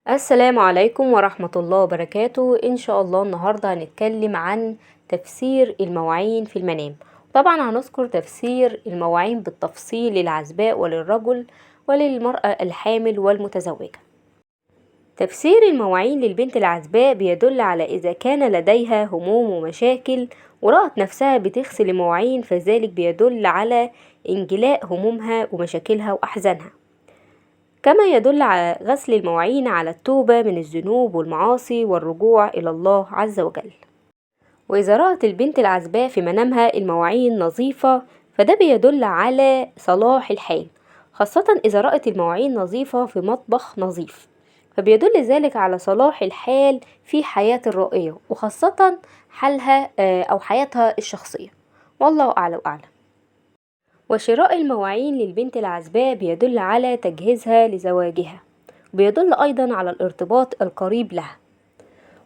السلام عليكم ورحمة الله وبركاته. إن شاء الله النهاردة هنتكلم عن تفسير المواعين في المنام. طبعا هنذكر تفسير المواعين بالتفصيل للعزباء وللرجل وللمرأة الحامل والمتزوجة. تفسير المواعين للبنت العزباء بيدل على إذا كان لديها هموم ومشاكل ورأت نفسها بتغسل المواعين، فذلك بيدل على انجلاء همومها ومشاكلها وأحزانها. كما يدل على غسل المواعين على التوبة من الذنوب والمعاصي والرجوع إلى الله عز وجل. وإذا رأت البنت العزباء في منامها المواعين نظيفة فده بيدل على صلاح الحال، خاصة إذا رأت المواعين نظيفة في مطبخ نظيف، فبيدل ذلك على صلاح الحال في حياة الرائية، وخاصة حالها أو حياتها الشخصية. والله أعلى وأعلم. وشراء المواعين للبنت العزباء بيدل على تجهيزها لزواجها، وبيدل أيضا على الارتباط القريب لها.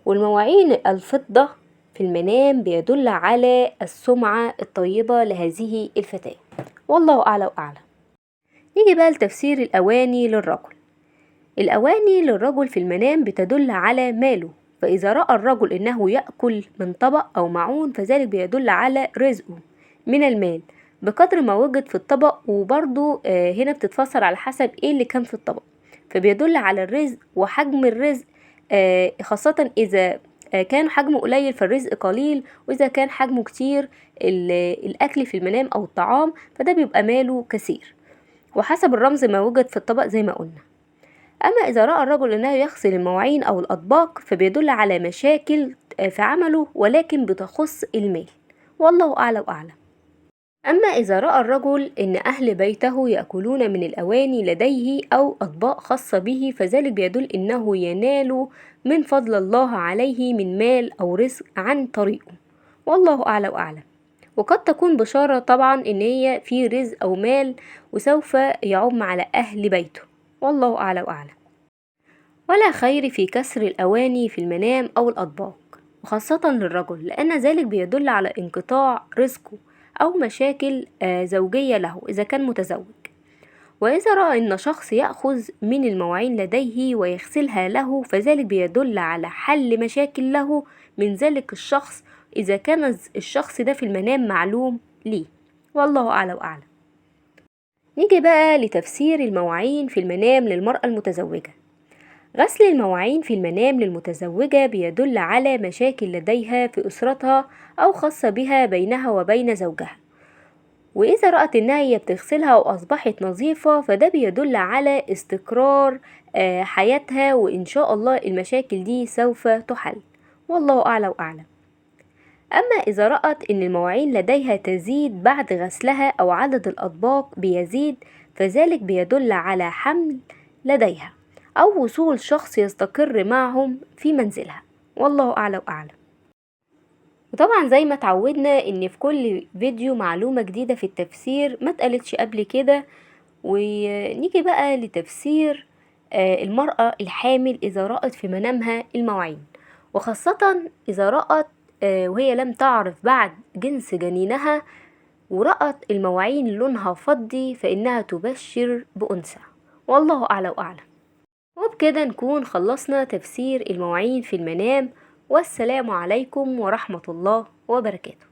والمواعين الفضة في المنام بيدل على السمعة الطيبة لهذه الفتاة. والله أعلى وأعلم. نيجي بقى لتفسير الأواني للرجل. الأواني للرجل في المنام بتدل على ماله، فإذا رأى الرجل إنه يأكل من طبق أو معون فذلك بيدل على رزقه من المال بقدر ما وجد في الطبق. وبرضو هنا بتتفسر على حسب ايه اللي كان في الطبق، فبيدل على الرزق وحجم الرزق، خاصة إذا كان حجمه قليل فالرزق قليل، وإذا كان حجمه كتير الأكل في المنام أو الطعام فده بيبقى ماله كثير، وحسب الرمز ما وجد في الطبق زي ما قلنا. أما إذا رأى الرجل أنه يغسل المواعين أو الأطباق فبيدل على مشاكل في عمله ولكن بتخص المال. والله أعلى وأعلم. أما إذا رأى الرجل أن أهل بيته يأكلون من الأواني لديه أو أطباق خاصة به فذلك بيدل أنه ينال من فضل الله عليه من مال أو رزق عن طريقه. والله أعلى وأعلم. وقد تكون بشارة طبعا أن هي في رزق أو مال وسوف يعم على أهل بيته. والله أعلى وأعلم. ولا خير في كسر الأواني في المنام أو الأطباق، وخاصة للرجل، لأن ذلك بيدل على انقطاع رزقه أو مشاكل زوجية له إذا كان متزوج. وإذا رأى أن شخص يأخذ من المواعين لديه ويغسلها له فذلك بيدل على حل مشاكل له من ذلك الشخص إذا كان الشخص ده في المنام معلوم ليه. والله أعلى وأعلم. نيجي بقى لتفسير المواعين في المنام للمرأة المتزوجة. غسل المواعين في المنام للمتزوجة بيدل على مشاكل لديها في أسرتها أو خاصة بها بينها وبين زوجها، وإذا رأت إنها هي بتغسلها وأصبحت نظيفة فده بيدل على استقرار حياتها، وإن شاء الله المشاكل دي سوف تحل. والله أعلى وأعلم. أما إذا رأت إن المواعين لديها تزيد بعد غسلها أو عدد الأطباق بيزيد فذلك بيدل على حمل لديها أو وصول شخص يستقر معهم في منزلها. والله أعلى وأعلم. وطبعا زي ما اتعودنا ان في كل فيديو معلومة جديدة في التفسير ما اتقالتش قبل كده. ونيجي بقى لتفسير المرأة الحامل إذا رأت في منامها المواعين، وخاصة إذا رأت وهي لم تعرف بعد جنس جنينها ورأت المواعين لونها فضي فإنها تبشر بأنثى. والله أعلى وأعلم. وبكده نكون خلصنا تفسير المواعين في المنام. والسلام عليكم ورحمة الله وبركاته.